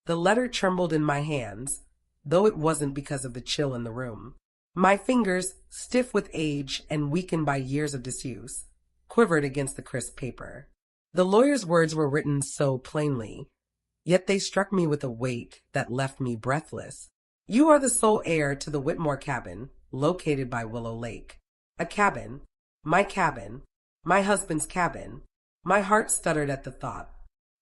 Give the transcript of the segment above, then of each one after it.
The letter trembled in my hands, though it wasn't because of the chill in the room. My fingers, stiff with age and weakened by years of disuse, quivered against the crisp paper. The lawyer's words were written so plainly, yet they struck me with a weight that left me breathless. You are the sole heir to the Whitmore cabin, located by Willow Lake. A cabin, my husband's cabin. My heart stuttered at the thought.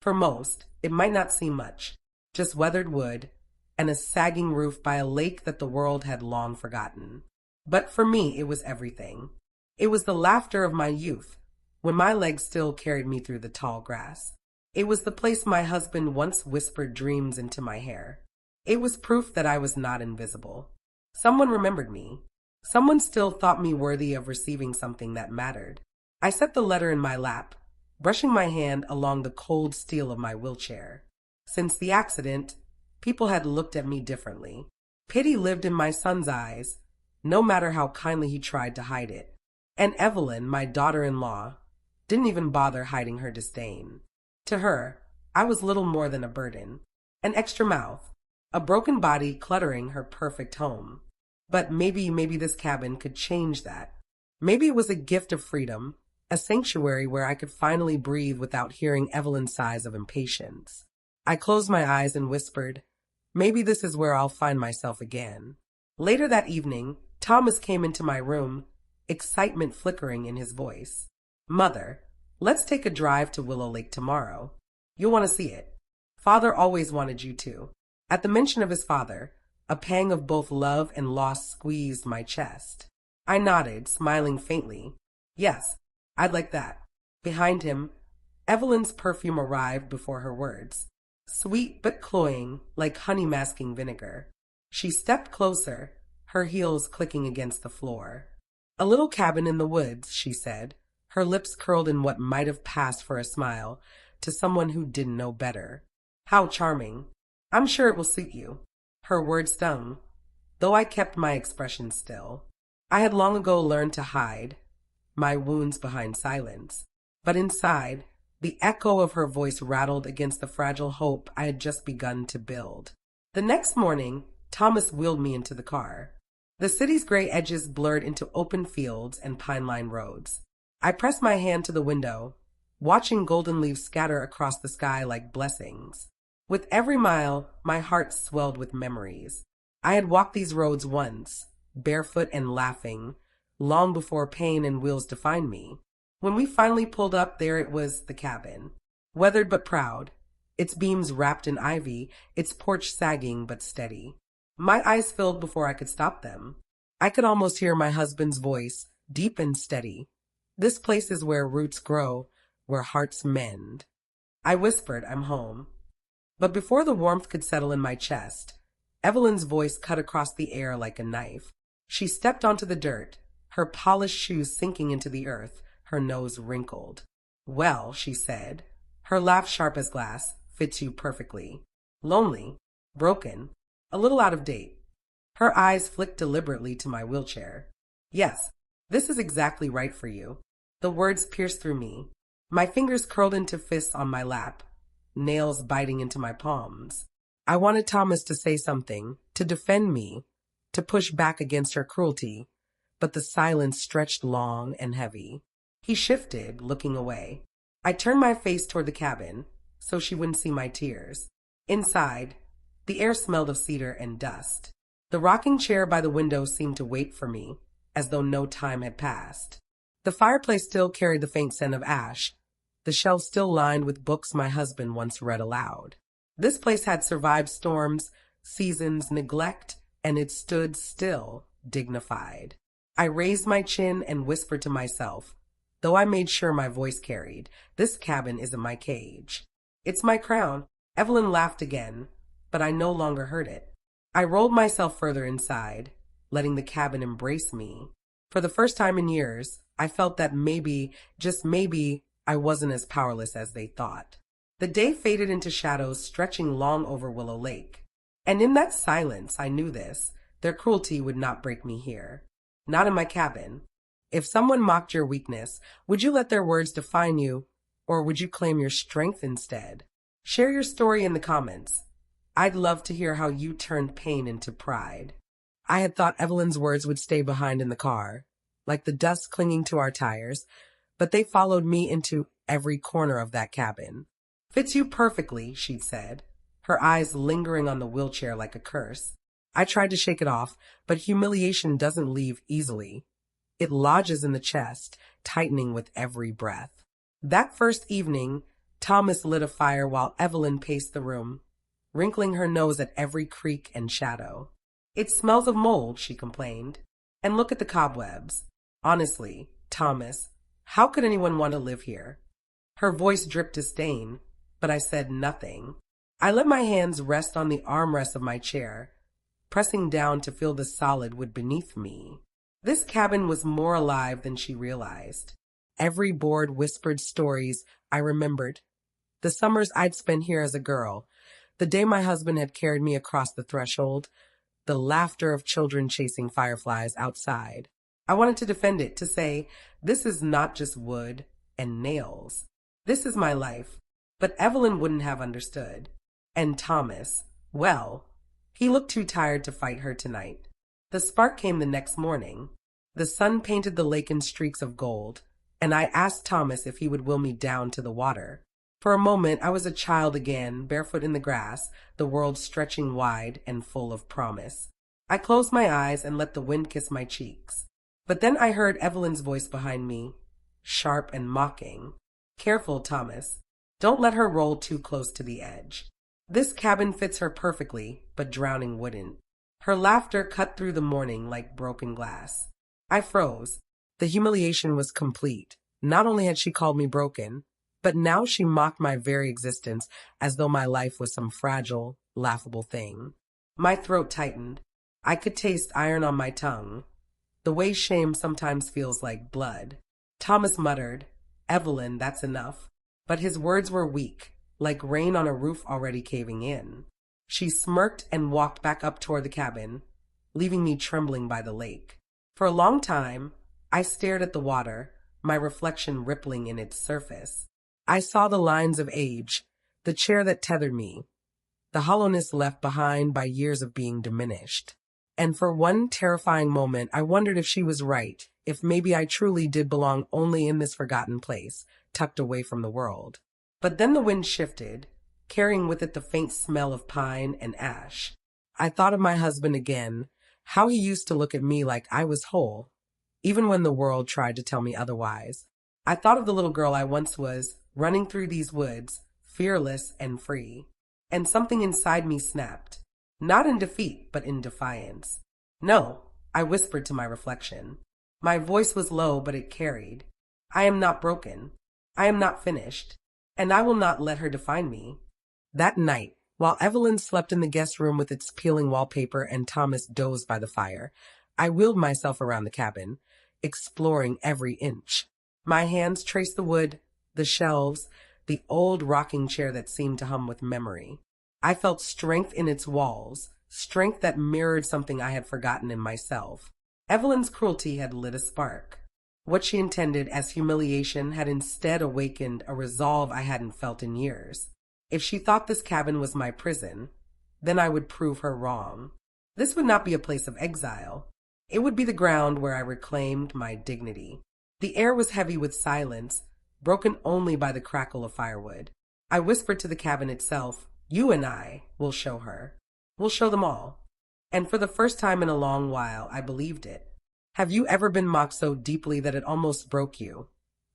For most, it might not seem much, just weathered wood and a sagging roof by a lake that the world had long forgotten. But for me, it was everything. It was the laughter of my youth, when my legs still carried me through the tall grass. It was the place my husband once whispered dreams into my hair. It was proof that I was not invisible. Someone remembered me. Someone still thought me worthy of receiving something that mattered. I set the letter in my lap, brushing my hand along the cold steel of my wheelchair. Since the accident, people had looked at me differently. Pity lived in my son's eyes, no matter how kindly he tried to hide it. And Evelyn, my daughter-in-law, didn't even bother hiding her disdain. To her, I was little more than a burden, an extra mouth, a broken body cluttering her perfect home. But maybe this cabin could change that. Maybe it was a gift of freedom, a sanctuary where I could finally breathe without hearing Evelyn's sighs of impatience. I closed my eyes and whispered, maybe this is where I'll find myself again. Later that evening, Thomas came into my room, excitement flickering in his voice. Mother, let's take a drive to Willow Lake tomorrow. You'll want to see it. Father always wanted you to. At the mention of his father, a pang of both love and loss squeezed my chest. I nodded, smiling faintly. Yes, I'd like that. Behind him, Evelyn's perfume arrived before her words. Sweet but cloying, like honey masking vinegar. She stepped closer, her heels clicking against the floor. A little cabin in the woods, she said, her lips curled in what might have passed for a smile to someone who didn't know better. How charming. I'm sure it will suit you. Her words stung, though I kept my expression still. I had long ago learned to hide my wounds behind silence, but inside, the echo of her voice rattled against the fragile hope I had just begun to build. The next morning, Thomas wheeled me into the car. The city's gray edges blurred into open fields and pine-lined roads. I pressed my hand to the window, watching golden leaves scatter across the sky like blessings. With every mile, my heart swelled with memories. I had walked these roads once, barefoot and laughing, long before pain and wheels defined me. When we finally pulled up, there it was, the cabin. Weathered but proud, its beams wrapped in ivy, its porch sagging but steady. My eyes filled before I could stop them. I could almost hear my husband's voice, deep and steady. This place is where roots grow, where hearts mend. I whispered, I'm home. But before the warmth could settle in my chest, Evelyn's voice cut across the air like a knife. She stepped onto the dirt, her polished shoes sinking into the earth, her nose wrinkled. Well, she said, her laugh sharp as glass, fits you perfectly. Lonely, broken, a little out of date. Her eyes flicked deliberately to my wheelchair. Yes, this is exactly right for you. The words pierced through me. My fingers curled into fists on my lap, nails biting into my palms. I wanted Thomas to say something, to defend me, to push back against her cruelty, but the silence stretched long and heavy. He shifted, looking away. I turned my face toward the cabin, so she wouldn't see my tears. Inside, the air smelled of cedar and dust. The rocking chair by the window seemed to wait for me, as though no time had passed. The fireplace still carried the faint scent of ash, the shelves still lined with books my husband once read aloud. This place had survived storms, seasons, neglect, and it stood still, dignified. I raised my chin and whispered to myself, though I made sure my voice carried, this cabin isn't my cage. It's my crown. Evelyn laughed again, but I no longer heard it. I rolled myself further inside, letting the cabin embrace me. For the first time in years, I felt that maybe, just maybe, I wasn't as powerless as they thought. The day faded into shadows stretching long over Willow Lake. And in that silence, I knew this. Their cruelty would not break me here. Not in my cabin. If someone mocked your weakness, would you let their words define you, or would you claim your strength instead? Share your story in the comments. I'd love to hear how you turned pain into pride. I had thought Evelyn's words would stay behind in the car, like the dust clinging to our tires, but they followed me into every corner of that cabin. Fits you perfectly, she said, her eyes lingering on the wheelchair like a curse. I tried to shake it off, but humiliation doesn't leave easily. It lodges in the chest, tightening with every breath. That first evening, Thomas lit a fire while Evelyn paced the room, wrinkling her nose at every creak and shadow. It smells of mold, she complained. And look at the cobwebs. Honestly, Thomas, how could anyone want to live here? Her voice dripped disdain, but I said nothing. I let my hands rest on the armrest of my chair, pressing down to feel the solid wood beneath me. This cabin was more alive than she realized. Every board whispered stories I remembered. The summers I'd spent here as a girl, the day my husband had carried me across the threshold, the laughter of children chasing fireflies outside. I wanted to defend it, to say, this is not just wood and nails. This is my life. But Evelyn wouldn't have understood. And Thomas, well, he looked too tired to fight her tonight. The spark came the next morning. The sun painted the lake in streaks of gold, and I asked Thomas if he would will me down to the water. For a moment, I was a child again, barefoot in the grass, the world stretching wide and full of promise. I closed my eyes and let the wind kiss my cheeks. But then I heard Evelyn's voice behind me, sharp and mocking. Careful, Thomas. Don't let her roll too close to the edge. This cabin fits her perfectly, but drowning wouldn't. Her laughter cut through the morning like broken glass. I froze. The humiliation was complete. Not only had she called me broken, but now she mocked my very existence as though my life was some fragile, laughable thing. My throat tightened. I could taste iron on my tongue, the way shame sometimes feels like blood. Thomas muttered, Evelyn, that's enough. But his words were weak, like rain on a roof already caving in. She smirked and walked back up toward the cabin, leaving me trembling by the lake. For a long time, I stared at the water, my reflection rippling in its surface. I saw the lines of age, the chair that tethered me, the hollowness left behind by years of being diminished. And for one terrifying moment, I wondered if she was right, if maybe I truly did belong only in this forgotten place, tucked away from the world. But then the wind shifted, carrying with it the faint smell of pine and ash. I thought of my husband again, how he used to look at me like I was whole, even when the world tried to tell me otherwise. I thought of the little girl I once was, running through these woods, fearless and free. And something inside me snapped, not in defeat, but in defiance. No, I whispered to my reflection. My voice was low, but it carried. I am not broken. I am not finished. And I will not let her define me. That night, while Evelyn slept in the guest room with its peeling wallpaper and Thomas dozed by the fire, I wheeled myself around the cabin, exploring every inch. My hands traced the wood, the shelves, the old rocking chair that seemed to hum with memory. I felt strength in its walls, strength that mirrored something I had forgotten in myself. Evelyn's cruelty had lit a spark. What she intended as humiliation had instead awakened a resolve I hadn't felt in years. If she thought this cabin was my prison, then I would prove her wrong. This would not be a place of exile. It would be the ground where I reclaimed my dignity. The air was heavy with silence, broken only by the crackle of firewood. I whispered to the cabin itself, you and I will show her. We'll show them all. And for the first time in a long while, I believed it. Have you ever been mocked so deeply that it almost broke you?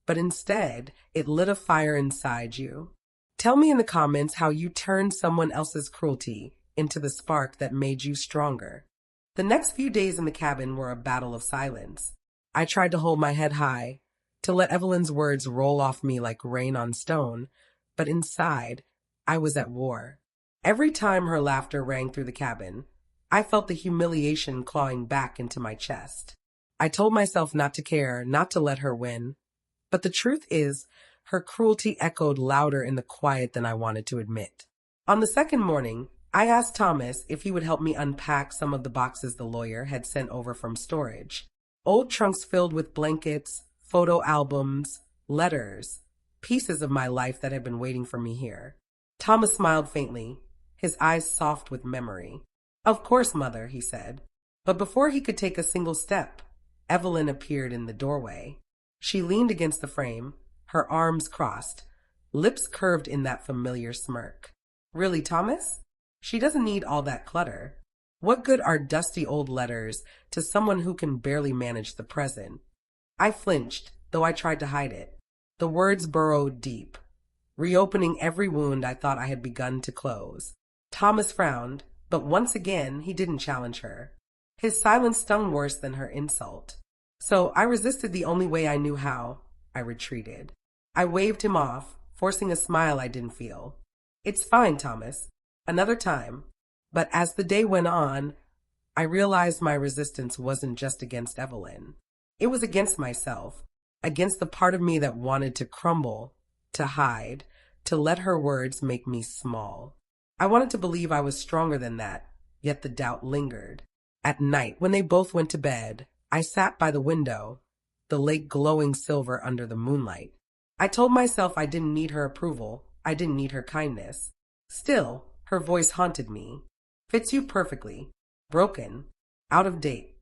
But instead, it lit a fire inside you. Tell me in the comments how you turned someone else's cruelty into the spark that made you stronger. The next few days in the cabin were a battle of silence. I tried to hold my head high, to let Evelyn's words roll off me like rain on stone, but inside, I was at war. Every time her laughter rang through the cabin, I felt the humiliation clawing back into my chest. I told myself not to care, not to let her win. But the truth is, her cruelty echoed louder in the quiet than I wanted to admit. On the second morning, I asked Thomas if he would help me unpack some of the boxes the lawyer had sent over from storage. Old trunks filled with blankets, photo albums, letters, pieces of my life that had been waiting for me here. Thomas smiled faintly. his eyes soft with memory. "Of course, Mother," he said. But before he could take a single step, Evelyn appeared in the doorway. She leaned against the frame, her arms crossed, lips curved in that familiar smirk. "Really, Thomas? She doesn't need all that clutter. What good are dusty old letters to someone who can barely manage the present?" I flinched, though I tried to hide it. The words burrowed deep, reopening every wound I thought I had begun to close. Thomas frowned, but once again he didn't challenge her. His silence stung worse than her insult. So I resisted the only way I knew how. I retreated. I waved him off, forcing a smile I didn't feel. "It's fine, Thomas. Another time." But as the day went on, I realized my resistance wasn't just against Evelyn. It was against myself, against the part of me that wanted to crumble, to hide, to let her words make me small. I wanted to believe I was stronger than that, yet the doubt lingered. At night, when they both went to bed, I sat by the window, the lake glowing silver under the moonlight. I told myself I didn't need her approval, I didn't need her kindness. Still, her voice haunted me. "Fits you perfectly. Broken. Out of date."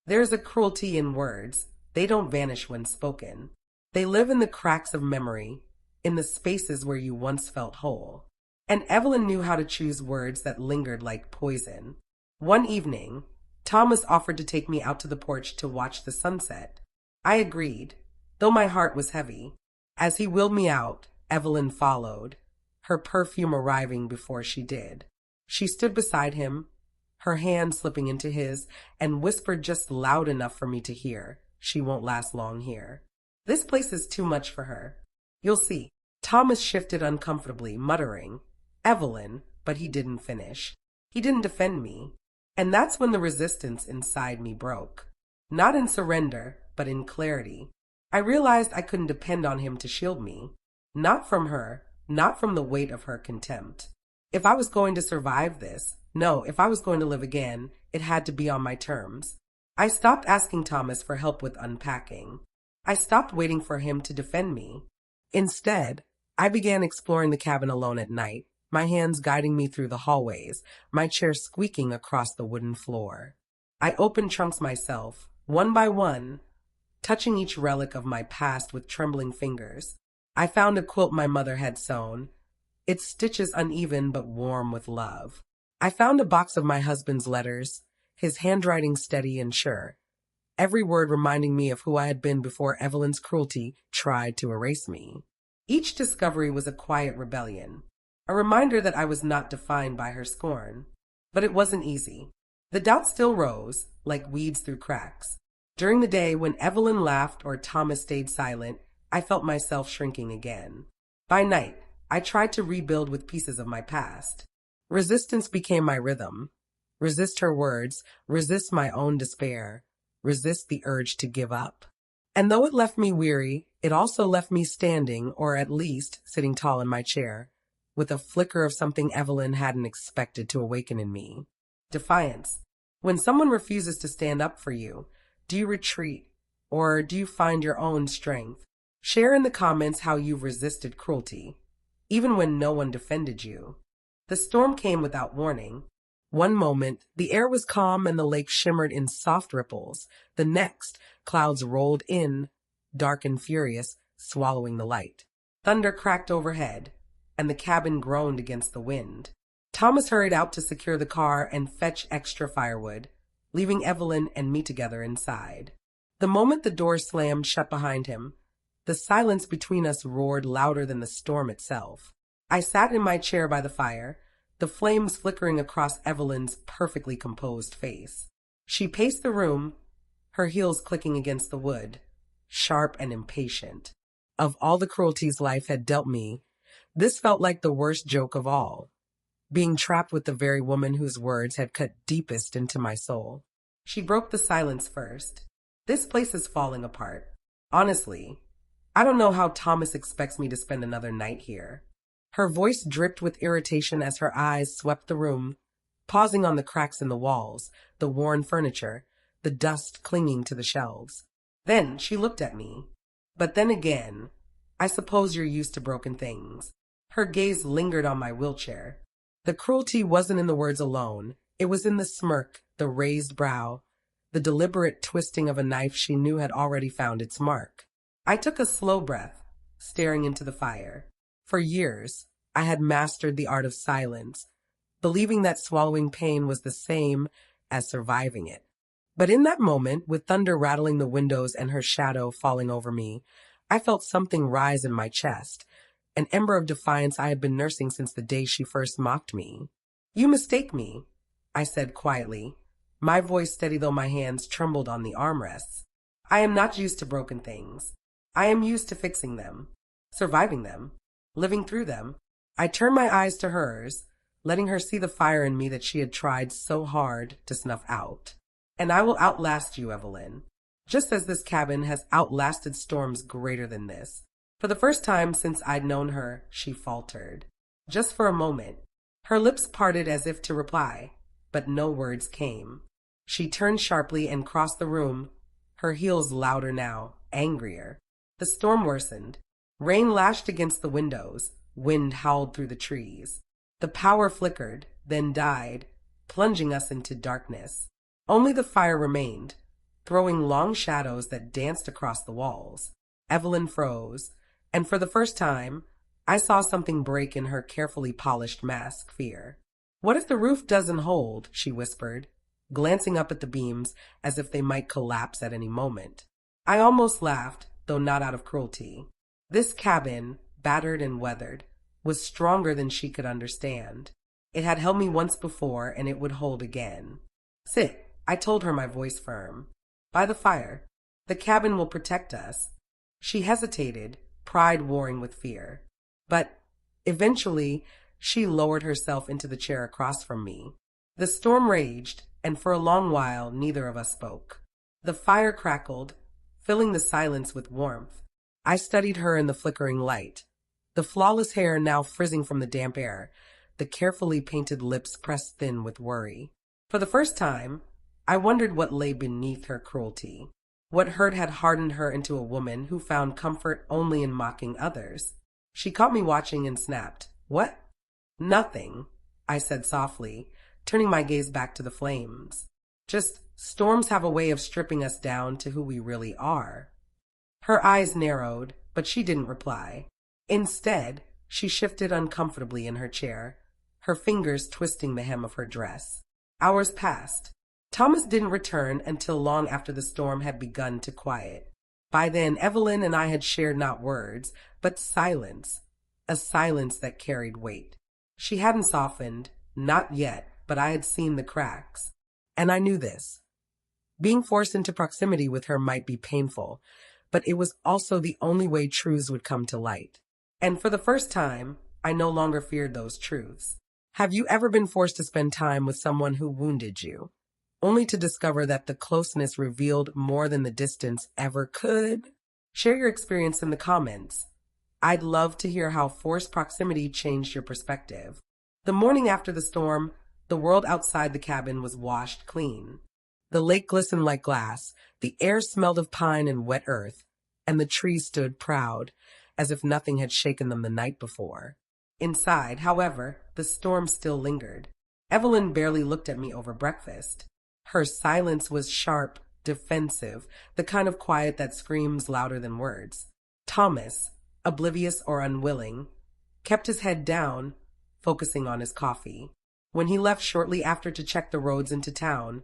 There's a cruelty in words. They don't vanish when spoken. They live in the cracks of memory, in the spaces where you once felt whole. And Evelyn knew how to choose words that lingered like poison. One evening, Thomas offered to take me out to the porch to watch the sunset. I agreed, though my heart was heavy. As he wheeled me out, Evelyn followed, her perfume arriving before she did. She stood beside him, her hand slipping into his, and whispered just loud enough for me to hear, "She won't last long here. This place is too much for her. You'll see." Thomas shifted uncomfortably, muttering, "Evelyn," but he didn't finish. He didn't defend me. And that's when the resistance inside me broke. Not in surrender, but in clarity. I realized I couldn't depend on him to shield me. Not from her, not from the weight of her contempt. If I was going to survive this, no, if I was going to live again, it had to be on my terms. I stopped asking Thomas for help with unpacking. I stopped waiting for him to defend me. Instead, I began exploring the cabin alone at night, my hands guiding me through the hallways, my chair squeaking across the wooden floor. I opened trunks myself, one by one, touching each relic of my past with trembling fingers. I found a quilt my mother had sewn, its stitches uneven but warm with love. I found a box of my husband's letters, his handwriting steady and sure, every word reminding me of who I had been before Evelyn's cruelty tried to erase me. Each discovery was a quiet rebellion, a reminder that I was not defined by her scorn. But it wasn't easy. The doubt still rose, like weeds through cracks. During the day, when Evelyn laughed or Thomas stayed silent, I felt myself shrinking again. By night, I tried to rebuild with pieces of my past. Resistance became my rhythm. Resist her words, resist my own despair, resist the urge to give up. And though it left me weary, it also left me standing, or at least sitting tall in my chair, with a flicker of something Evelyn hadn't expected to awaken in me. Defiance. When someone refuses to stand up for you, do you retreat, or do you find your own strength? Share in the comments how you've resisted cruelty, even when no one defended you. The storm came without warning. One moment, the air was calm and the lake shimmered in soft ripples. The next, clouds rolled in, dark and furious, swallowing the light. Thunder cracked overhead, and the cabin groaned against the wind. Thomas hurried out to secure the car and fetch extra firewood, leaving Evelyn and me together inside. The moment the door slammed shut behind him, the silence between us roared louder than the storm itself. I sat in my chair by the fire, the flames flickering across Evelyn's perfectly composed face. She paced the room, her heels clicking against the wood, sharp and impatient. Of all the cruelties life had dealt me, this felt like the worst joke of all, being trapped with the very woman whose words had cut deepest into my soul. She broke the silence first. "This place is falling apart. Honestly, I don't know how Thomas expects me to spend another night here." Her voice dripped with irritation as her eyes swept the room, pausing on the cracks in the walls, the worn furniture, the dust clinging to the shelves. Then she looked at me. "But then again, I suppose you're used to broken things." Her gaze lingered on my wheelchair, The cruelty wasn't in the words alone. It was in the smirk, the raised brow, the deliberate twisting of a knife she knew had already found its mark. I took a slow breath, staring into the fire. For years, I had mastered the art of silence, believing that swallowing pain was the same as surviving it. But in that moment, with thunder rattling the windows and her shadow falling over me, I felt something rise in my chest, an ember of defiance I had been nursing since the day she first mocked me. "You mistake me," I said quietly, my voice steady though my hands trembled on the armrests. "I am not used to broken things. I am used to fixing them, surviving them, living through them." I turned my eyes to hers, letting her see the fire in me that she had tried so hard to snuff out. "And I will outlast you, Evelyn, just as this cabin has outlasted storms greater than this." For the first time since I'd known her, she faltered. Just for a moment. Her lips parted as if to reply, but no words came. She turned sharply and crossed the room, her heels louder now, angrier. The storm worsened. Rain lashed against the windows, wind howled through the trees. The power flickered, then died, plunging us into darkness. Only the fire remained, throwing long shadows that danced across the walls. Evelyn froze, and for the first time, I saw something break in her carefully polished mask, fear. "What if the roof doesn't hold?" she whispered, glancing up at the beams as if they might collapse at any moment. I almost laughed, though not out of cruelty. This cabin, battered and weathered, was stronger than she could understand. It had held me once before, and it would hold again. "Sit," I told her, my voice firm. "By the fire. The cabin will protect us." She hesitated, pride warring with fear. But eventually, she lowered herself into the chair across from me. The storm raged, and for a long while, neither of us spoke. The fire crackled, filling the silence with warmth. I studied her in the flickering light, the flawless hair now frizzing from the damp air, the carefully painted lips pressed thin with worry. For the first time, I wondered what lay beneath her cruelty. What hurt had hardened her into a woman who found comfort only in mocking others? She caught me watching and snapped. "What?" "Nothing," I said softly, turning my gaze back to the flames. "Just storms have a way of stripping us down to who we really are." Her eyes narrowed, but she didn't reply. Instead, she shifted uncomfortably in her chair, her fingers twisting the hem of her dress. Hours passed. Thomas didn't return until long after the storm had begun to quiet. By then, Evelyn and I had shared not words, but silence, a silence that carried weight. She hadn't softened, not yet, but I had seen the cracks. And I knew this. Being forced into proximity with her might be painful, but it was also the only way truths would come to light. And for the first time, I no longer feared those truths. Have you ever been forced to spend time with someone who wounded you, only to discover that the closeness revealed more than the distance ever could? Share your experience in the comments. I'd love to hear how forced proximity changed your perspective. The morning after the storm, the world outside the cabin was washed clean. The lake glistened like glass, the air smelled of pine and wet earth, and the trees stood proud, as if nothing had shaken them the night before. Inside, however, the storm still lingered. Evelyn barely looked at me over breakfast. Her silence was sharp, defensive, the kind of quiet that screams louder than words. Thomas, oblivious or unwilling, kept his head down, focusing on his coffee. When he left shortly after to check the roads into town,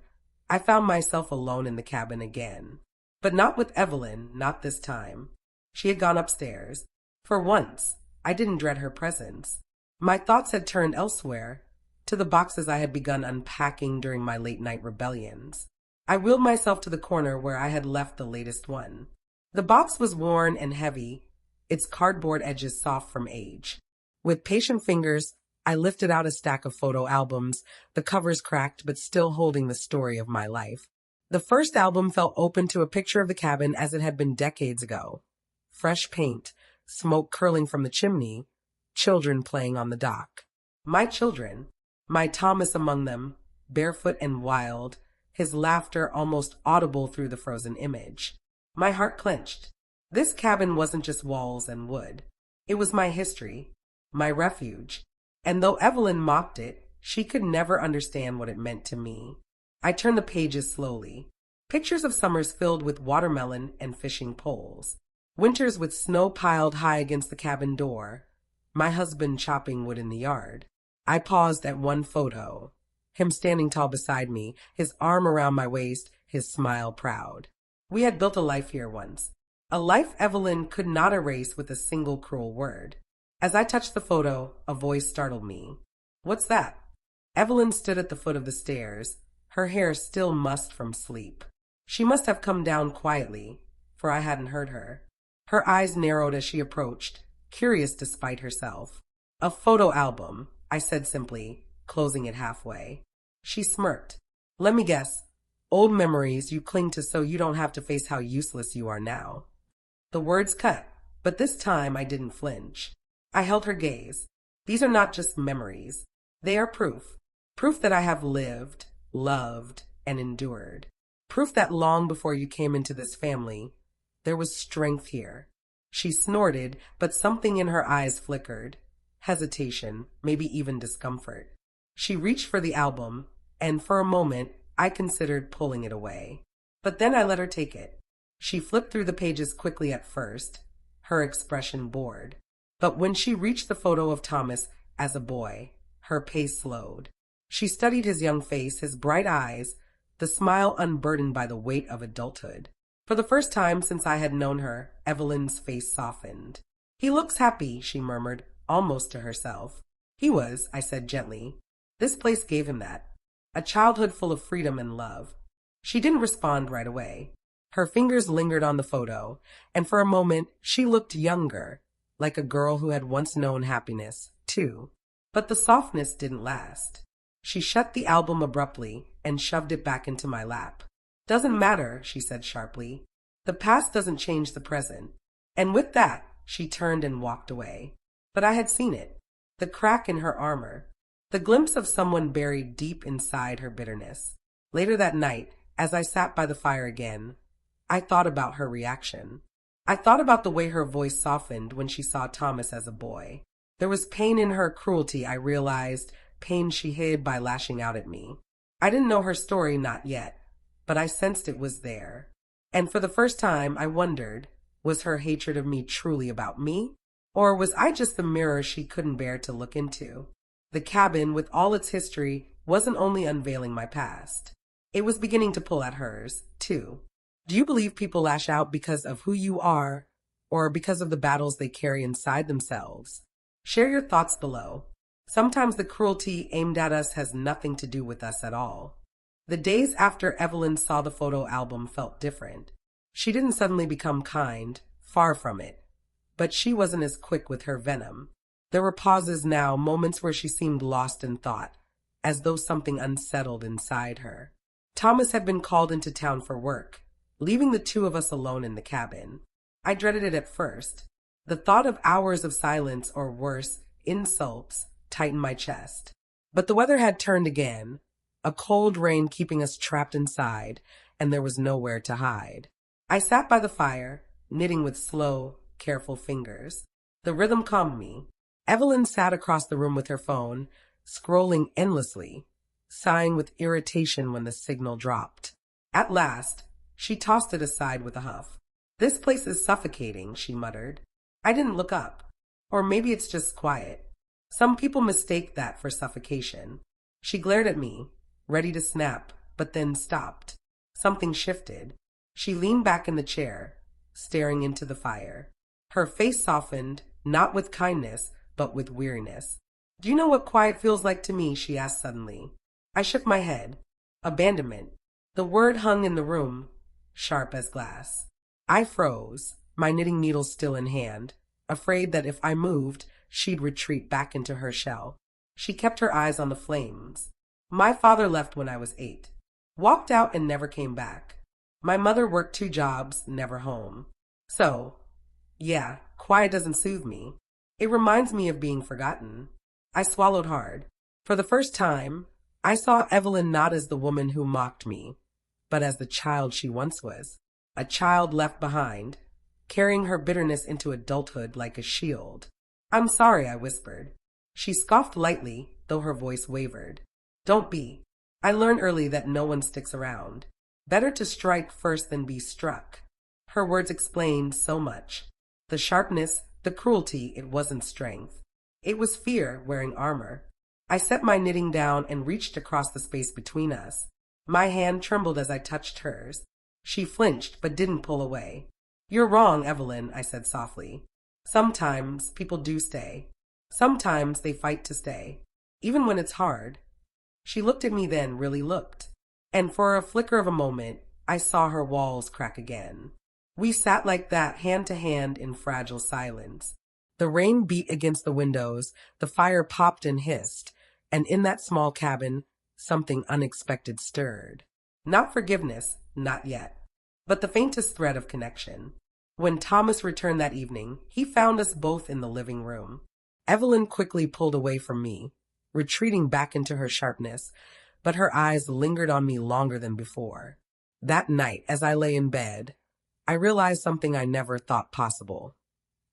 I found myself alone in the cabin again. But not with Evelyn, not this time. She had gone upstairs. For once, I didn't dread her presence. My thoughts had turned elsewhere, to the boxes I had begun unpacking during my late-night rebellions. I wheeled myself to the corner where I had left the latest one. The box was worn and heavy, its cardboard edges soft from age. With patient fingers, I lifted out a stack of photo albums, the covers cracked but still holding the story of my life. The first album fell open to a picture of the cabin as it had been decades ago. Fresh paint, smoke curling from the chimney, children playing on the dock. My children, my Thomas among them, barefoot and wild, his laughter almost audible through the frozen image. My heart clenched. This cabin wasn't just walls and wood. It was my history, my refuge, And though Evelyn mocked it, she could never understand what it meant to me. I turned the pages slowly. Pictures of summers filled with watermelon and fishing poles. Winters with snow piled high against the cabin door. My husband chopping wood in the yard. I paused at one photo. Him standing tall beside me, his arm around my waist, his smile proud. We had built a life here once. A life Evelyn could not erase with a single cruel word. As I touched the photo, a voice startled me. "What's that?" Evelyn stood at the foot of the stairs, her hair still mussed from sleep. She must have come down quietly, for I hadn't heard her. Her eyes narrowed as she approached, curious despite herself. "A photo album," I said simply, closing it halfway. She smirked. "Let me guess. Old memories you cling to so you don't have to face how useless you are now." The words cut, but this time I didn't flinch. I held her gaze. "These are not just memories. They are proof. Proof that I have lived, loved, and endured. Proof that long before you came into this family, there was strength here." She snorted, but something in her eyes flickered. Hesitation, maybe even discomfort. She reached for the album, and for a moment, I considered pulling it away. But then I let her take it. She flipped through the pages quickly at first, her expression bored. But when she reached the photo of Thomas as a boy, her pace slowed. She studied his young face, his bright eyes, the smile unburdened by the weight of adulthood. For the first time since I had known her, Evelyn's face softened. "He looks happy," she murmured, almost to herself. "He was," I said gently. "This place gave him that. A childhood full of freedom and love." She didn't respond right away. Her fingers lingered on the photo, and for a moment she looked younger, like a girl who had once known happiness, too. But the softness didn't last. She shut the album abruptly and shoved it back into my lap. "Doesn't matter," she said sharply. "The past doesn't change the present." And with that, she turned and walked away. But I had seen it. The crack in her armor. The glimpse of someone buried deep inside her bitterness. Later that night, as I sat by the fire again, I thought about her reaction. I thought about the way her voice softened when she saw Thomas as a boy. There was pain in her cruelty, I realized, pain she hid by lashing out at me. I didn't know her story, not yet, but I sensed it was there. And for the first time, I wondered, was her hatred of me truly about me? Or was I just the mirror she couldn't bear to look into? The cabin, with all its history, wasn't only unveiling my past. It was beginning to pull at hers, too. Do you believe people lash out because of who you are, or because of the battles they carry inside themselves? Share your thoughts below. Sometimes the cruelty aimed at us has nothing to do with us at all. The days after Evelyn saw the photo album felt different. She didn't suddenly become kind, far from it. But she wasn't as quick with her venom. There were pauses now, moments where she seemed lost in thought, as though something unsettled inside her. Thomas had been called into town for work, leaving the two of us alone in the cabin. I dreaded it at first. The thought of hours of silence, or worse, insults, tightened my chest. But the weather had turned again, a cold rain keeping us trapped inside, and there was nowhere to hide. I sat by the fire, knitting with slow, careful fingers. The rhythm calmed me. Evelyn sat across the room with her phone, scrolling endlessly, sighing with irritation when the signal dropped. At last, she tossed it aside with a huff. "This place is suffocating," she muttered. I didn't look up. Or maybe it's just quiet. Some people mistake that for suffocation. She glared at me, ready to snap, but then stopped. Something shifted. She leaned back in the chair, staring into the fire. Her face softened, not with kindness, but with weariness. "Do you know what quiet feels like to me?" she asked suddenly. I shook my head. Abandonment. The word hung in the room, sharp as glass. I froze, my knitting needle still in hand, afraid that if I moved, she'd retreat back into her shell. She kept her eyes on the flames. "My father left when I was 8. Walked out and never came back. My mother worked 2 jobs, never home. So, yeah, quiet doesn't soothe me. It reminds me of being forgotten." I swallowed hard. For the first time, I saw Evelyn not as the woman who mocked me, but as the child she once was. A child left behind, carrying her bitterness into adulthood like a shield. "I'm sorry," I whispered. She scoffed lightly, though her voice wavered. Don't be. I learned early that no one sticks around. Better to strike first than be struck. Her words explained so much. The sharpness, the cruelty, it wasn't strength. It was fear wearing armor. I set my knitting down and reached across the space between us. My hand trembled as I touched hers. She flinched but didn't pull away. You're wrong, Evelyn, I said softly. Sometimes people do stay. Sometimes they fight to stay, even when it's hard. She looked at me then, really looked. And for a flicker of a moment, I saw her walls crack again. We sat like that, hand to hand in fragile silence. The rain beat against the windows, the fire popped and hissed, and in that small cabin, something unexpected stirred. Not forgiveness, not yet, but the faintest thread of connection. When Thomas returned that evening, he found us both in the living room. Evelyn quickly pulled away from me, retreating back into her sharpness, but her eyes lingered on me longer than before. That night, as I lay in bed, I realized something I never thought possible.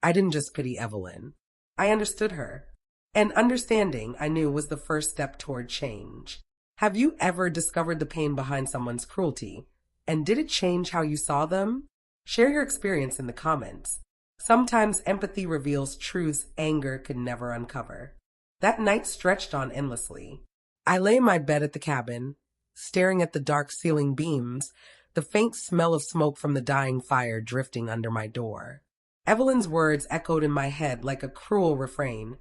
I didn't just pity Evelyn. I understood her. And understanding, I knew, was the first step toward change. Have you ever discovered the pain behind someone's cruelty? And did it change how you saw them? Share your experience in the comments. Sometimes empathy reveals truths anger could never uncover. That night stretched on endlessly. I lay in my bed at the cabin, staring at the dark ceiling beams, the faint smell of smoke from the dying fire drifting under my door. Evelyn's words echoed in my head like a cruel refrain.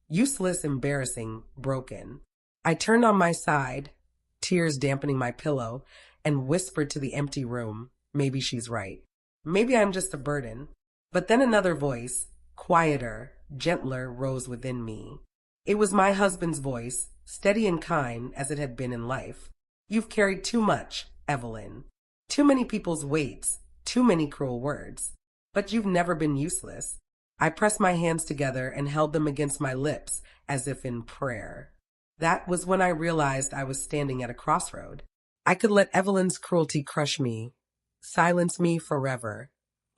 Useless, embarrassing, broken. I turned on my side, tears dampening my pillow, and whispered to the empty room, maybe she's right. Maybe I'm just a burden. But then another voice, quieter, gentler, rose within me. It was my husband's voice, steady and kind as it had been in life. You've carried too much, Evelyn. Too many people's weights, too many cruel words. But you've never been useless. I pressed my hands together and held them against my lips as if in prayer. That was when I realized I was standing at a crossroad. I could let Evelyn's cruelty crush me, silence me forever,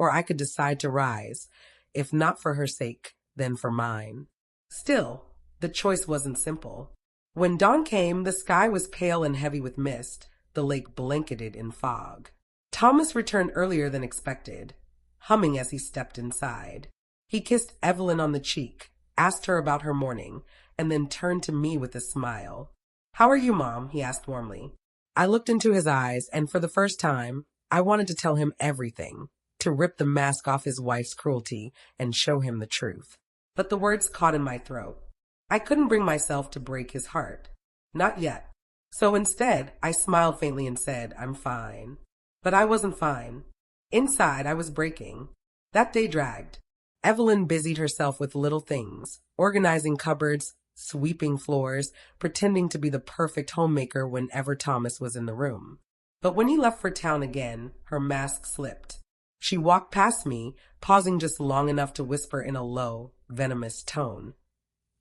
or I could decide to rise, if not for her sake, then for mine. Still, the choice wasn't simple. When dawn came, the sky was pale and heavy with mist, the lake blanketed in fog. Thomas returned earlier than expected, humming as he stepped inside. He kissed Evelyn on the cheek, asked her about her morning, and then turned to me with a smile. How are you, Mom? He asked warmly. I looked into his eyes, and for the first time, I wanted to tell him everything, to rip the mask off his wife's cruelty and show him the truth. But the words caught in my throat. I couldn't bring myself to break his heart. Not yet. So instead, I smiled faintly and said, I'm fine. But I wasn't fine. Inside, I was breaking. That day dragged. Evelyn busied herself with little things, organizing cupboards, sweeping floors, pretending to be the perfect homemaker whenever Thomas was in the room. But when he left for town again, her mask slipped. She walked past me, pausing just long enough to whisper in a low, venomous tone.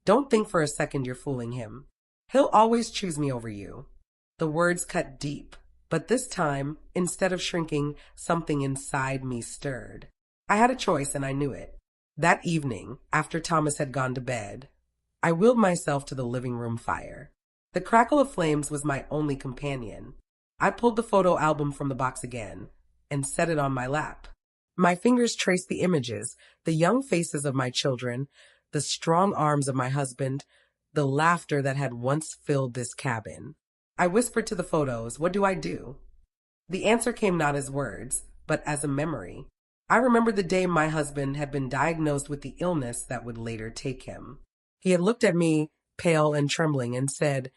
Don't think for a second you're fooling him. He'll always choose me over you. The words cut deep, but this time, instead of shrinking, something inside me stirred. I had a choice and I knew it. That evening, after Thomas had gone to bed, I willed myself to the living room fire. The crackle of flames was my only companion. I pulled the photo album from the box again and set it on my lap. My fingers traced the images, the young faces of my children, the strong arms of my husband, the laughter that had once filled this cabin. I whispered to the photos, what do I do? The answer came not as words, but as a memory. I remembered the day my husband had been diagnosed with the illness that would later take him. He had looked at me, pale and trembling, and said,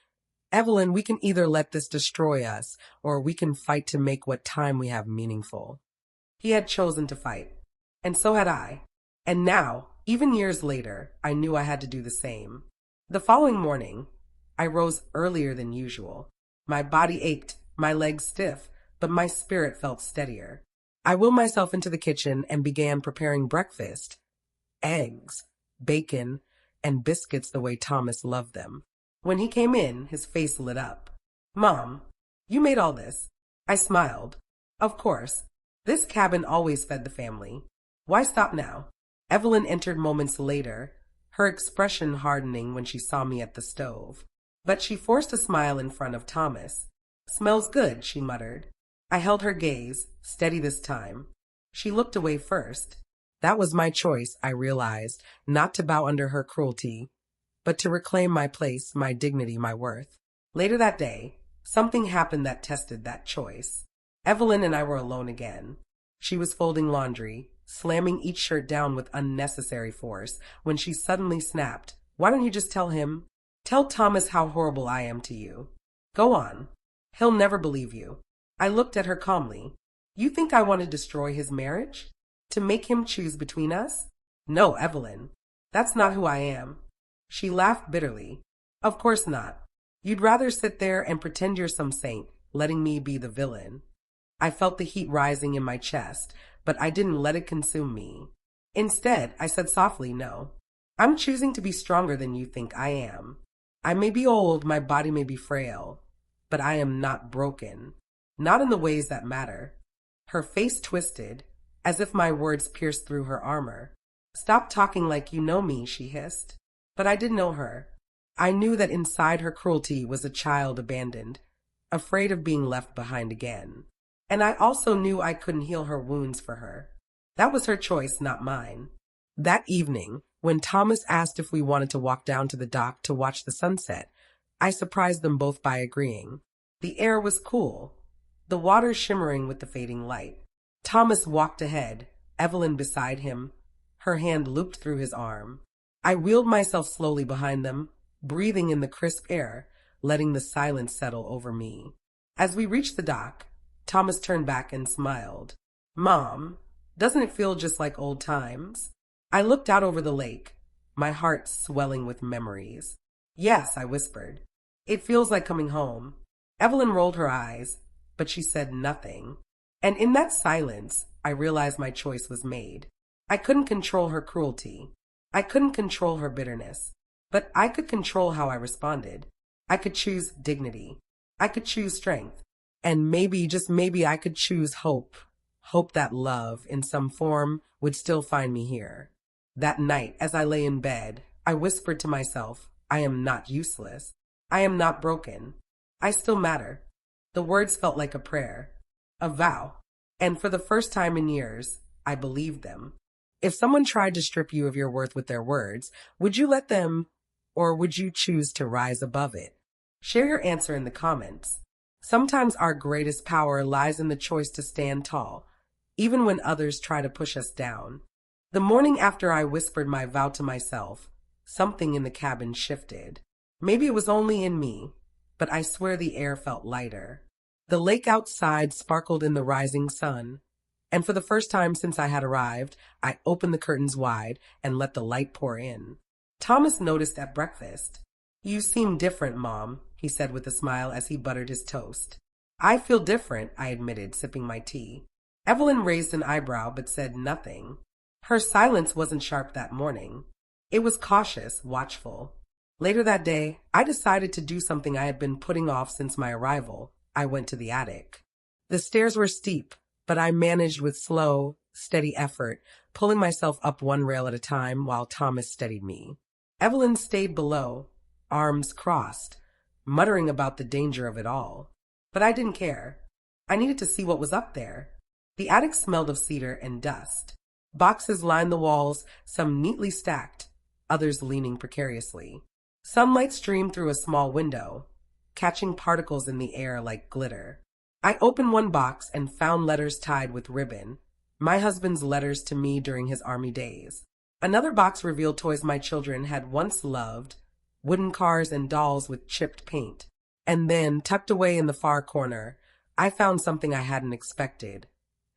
Evelyn, we can either let this destroy us, or we can fight to make what time we have meaningful. He had chosen to fight, and so had I. And now, even years later, I knew I had to do the same. The following morning, I rose earlier than usual. My body ached, my legs stiff, but my spirit felt steadier. I wheeled myself into the kitchen and began preparing breakfast. Eggs, bacon, and biscuits the way Thomas loved them. When he came in, his face lit up. Mom, you made all this. I smiled. Of course. This cabin always fed the family. Why stop now? Evelyn entered moments later, her expression hardening when she saw me at the stove. But she forced a smile in front of Thomas. "Smells good," she muttered. I held her gaze, steady this time. She looked away first. That was my choice, I realized, not to bow under her cruelty, but to reclaim my place, my dignity, my worth. Later that day, something happened that tested that choice. Evelyn and I were alone again. She was folding laundry, slamming each shirt down with unnecessary force, when she suddenly snapped, "Why don't you just tell him? Tell Thomas how horrible I am to you. Go on. He'll never believe you." I looked at her calmly. "You think I want to destroy his marriage? To make him choose between us? No, Evelyn. That's not who I am." She laughed bitterly. "Of course not. You'd rather sit there and pretend you're some saint, letting me be the villain." I felt the heat rising in my chest, but I didn't let it consume me. Instead, I said softly, "No. I'm choosing to be stronger than you think I am. I may be old, my body may be frail, but I am not broken. Not in the ways that matter." Her face twisted, as if my words pierced through her armor. "Stop talking like you know me," she hissed. But I didn't know her. I knew that inside her cruelty was a child abandoned, afraid of being left behind again. And I also knew I couldn't heal her wounds for her. That was her choice, not mine. That evening, when Thomas asked if we wanted to walk down to the dock to watch the sunset, I surprised them both by agreeing. The air was cool, the water shimmering with the fading light. Thomas walked ahead, Evelyn beside him, her hand looped through his arm. I wheeled myself slowly behind them, breathing in the crisp air, letting the silence settle over me. As we reached the dock, Thomas turned back and smiled. "Mom, doesn't it feel just like old times?" I looked out over the lake, my heart swelling with memories. "Yes," I whispered. "It feels like coming home." Evelyn rolled her eyes, but she said nothing. And in that silence, I realized my choice was made. I couldn't control her cruelty. I couldn't control her bitterness. But I could control how I responded. I could choose dignity. I could choose strength. And maybe, just maybe, I could choose hope. Hope that love, in some form, would still find me here. That night, as I lay in bed, I whispered to myself, "I am not useless. I am not broken. I still matter." The words felt like a prayer, a vow. And for the first time in years, I believed them. If someone tried to strip you of your worth with their words, would you let them, or would you choose to rise above it? Share your answer in the comments. Sometimes our greatest power lies in the choice to stand tall, even when others try to push us down. The morning after I whispered my vow to myself, something in the cabin shifted. Maybe it was only in me, but I swear the air felt lighter. The lake outside sparkled in the rising sun, and for the first time since I had arrived, I opened the curtains wide and let the light pour in. Thomas noticed at breakfast. "You seem different, Mom," he said with a smile as he buttered his toast. "I feel different," I admitted, sipping my tea. Evelyn raised an eyebrow but said nothing. Her silence wasn't sharp that morning. It was cautious, watchful. Later that day, I decided to do something I had been putting off since my arrival. I went to the attic. The stairs were steep, but I managed with slow, steady effort, pulling myself up one rail at a time while Thomas steadied me. Evelyn stayed below, arms crossed, muttering about the danger of it all. But I didn't care. I needed to see what was up there. The attic smelled of cedar and dust. Boxes lined the walls, some neatly stacked, others leaning precariously. Sunlight streamed through a small window, catching particles in the air like glitter. I opened one box and found letters tied with ribbon, my husband's letters to me during his army days. Another box revealed toys my children had once loved, wooden cars and dolls with chipped paint. And then, tucked away in the far corner, I found something I hadn't expected,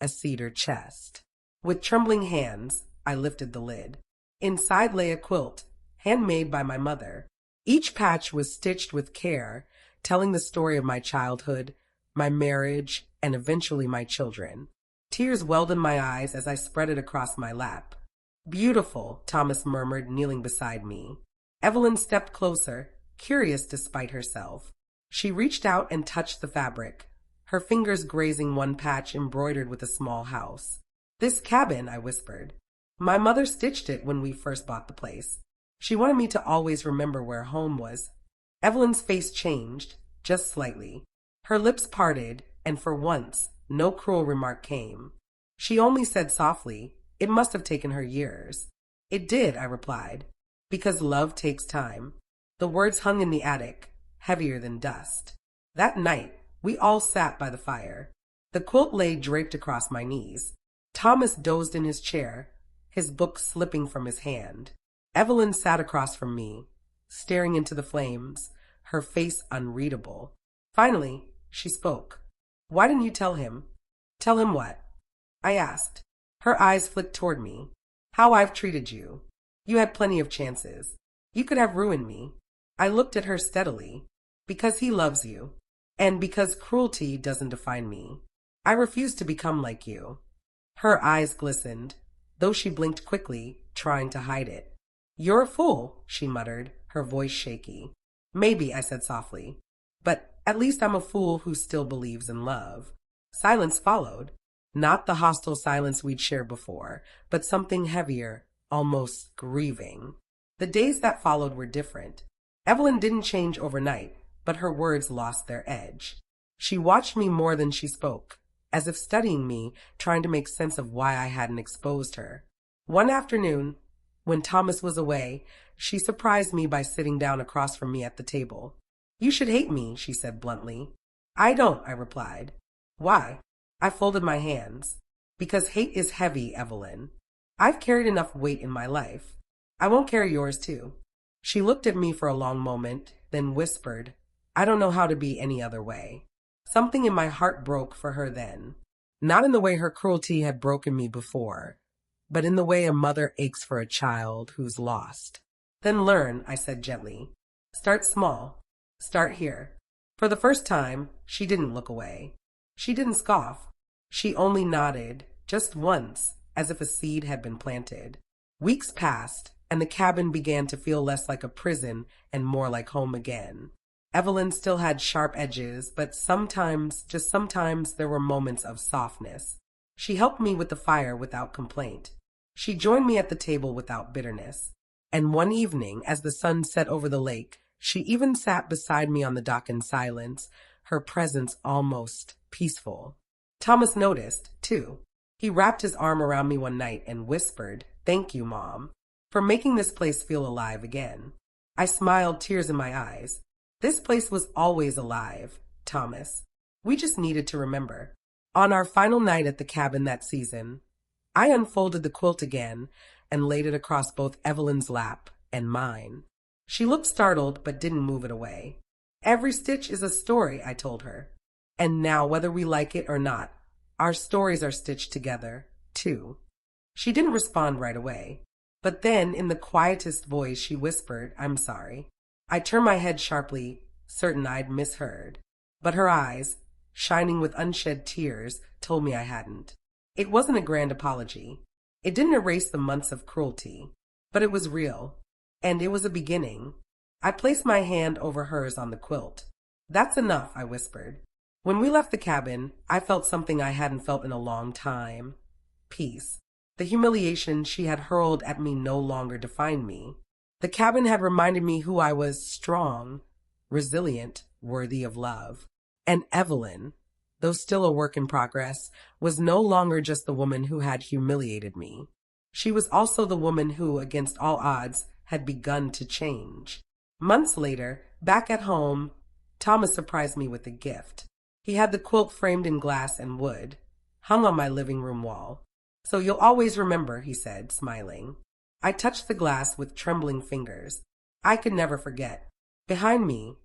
a cedar chest. With trembling hands, I lifted the lid. Inside lay a quilt, handmade by my mother. Each patch was stitched with care, telling the story of my childhood, my marriage, and eventually my children. Tears welled in my eyes as I spread it across my lap. "Beautiful," Thomas murmured, kneeling beside me. Evelyn stepped closer, curious despite herself. She reached out and touched the fabric, her fingers grazing one patch embroidered with a small house. "This cabin," I whispered. "My mother stitched it when we first bought the place." She wanted me to always remember where home was. Evelyn's face changed, just slightly. Her lips parted, and for once, no cruel remark came. She only said softly, "It must have taken her years." "It did," I replied, "because love takes time." The words hung in the attic, heavier than dust. That night, we all sat by the fire. The quilt lay draped across my knees. Thomas dozed in his chair, his book slipping from his hand. Evelyn sat across from me, staring into the flames, her face unreadable. Finally, she spoke. "Why didn't you tell him?" "Tell him what?" I asked. Her eyes flicked toward me. "How I've treated you. You had plenty of chances. You could have ruined me." I looked at her steadily. "Because he loves you. And because cruelty doesn't define me. I refuse to become like you." Her eyes glistened, though she blinked quickly, trying to hide it. "You're a fool," she muttered, her voice shaky. "Maybe," I said softly. "But at least I'm a fool who still believes in love." Silence followed. Not the hostile silence we'd shared before, but something heavier, almost grieving. The days that followed were different. Evelyn didn't change overnight, but her words lost their edge. She watched me more than she spoke, as if studying me, trying to make sense of why I hadn't exposed her. One afternoon, when Thomas was away, she surprised me by sitting down across from me at the table. "You should hate me," she said bluntly. "I don't," I replied. "Why?" I folded my hands. "Because hate is heavy, Evelyn. I've carried enough weight in my life. I won't carry yours too." She looked at me for a long moment, then whispered, "I don't know how to be any other way." Something in my heart broke for her then. Not in the way her cruelty had broken me before, but in the way a mother aches for a child who's lost. "Then learn," I said gently. "Start small. Start here." For the first time, she didn't look away. She didn't scoff. She only nodded, just once, as if a seed had been planted. Weeks passed, and the cabin began to feel less like a prison and more like home again. Evelyn still had sharp edges, but sometimes, just sometimes, there were moments of softness. She helped me with the fire without complaint. She joined me at the table without bitterness. And one evening, as the sun set over the lake, she even sat beside me on the dock in silence, her presence almost peaceful. Thomas noticed, too. He wrapped his arm around me one night and whispered, "Thank you, Mom, for making this place feel alive again." I smiled, tears in my eyes. This place was always alive, Thomas. We just needed to remember. On our final night at the cabin that season, I unfolded the quilt again and laid it across both Evelyn's lap and mine. She looked startled but didn't move it away. "Every stitch is a story," I told her. "And now, whether we like it or not, our stories are stitched together, too." She didn't respond right away. But then, in the quietest voice, she whispered, "I'm sorry." I turned my head sharply, certain I'd misheard. But her eyes, shining with unshed tears, told me I hadn't. It wasn't a grand apology. It didn't erase the months of cruelty. But it was real. And it was a beginning. I placed my hand over hers on the quilt. "That's enough," I whispered. When we left the cabin, I felt something I hadn't felt in a long time. Peace. The humiliation she had hurled at me no longer defined me. The cabin had reminded me who I was: strong, resilient, worthy of love. And Evelyn, though still a work in progress, was no longer just the woman who had humiliated me. She was also the woman who, against all odds, had begun to change. Months later, back at home, Thomas surprised me with a gift. He had the quilt framed in glass and wood, hung on my living room wall. "So you'll always remember," he said, smiling. I touched the glass with trembling fingers. I could never forget. Behind me,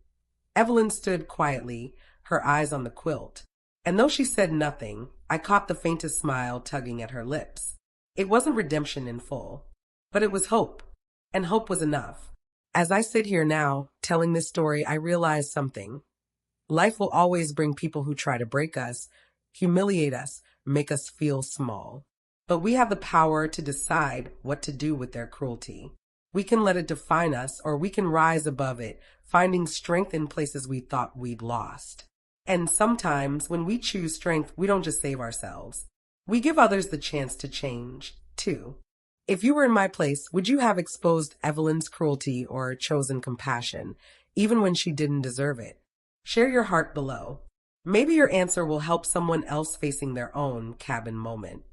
Evelyn stood quietly, her eyes on the quilt. And though she said nothing, I caught the faintest smile tugging at her lips. It wasn't redemption in full, but it was hope. And hope was enough. As I sit here now, telling this story, I realize something. Life will always bring people who try to break us, humiliate us, make us feel small. But we have the power to decide what to do with their cruelty. We can let it define us, or we can rise above it, finding strength in places we thought we'd lost. And sometimes, when we choose strength, we don't just save ourselves. We give others the chance to change, too. If you were in my place, would you have exposed Evelyn's cruelty or chosen compassion, even when she didn't deserve it? Share your heart below. Maybe your answer will help someone else facing their own cabin moment.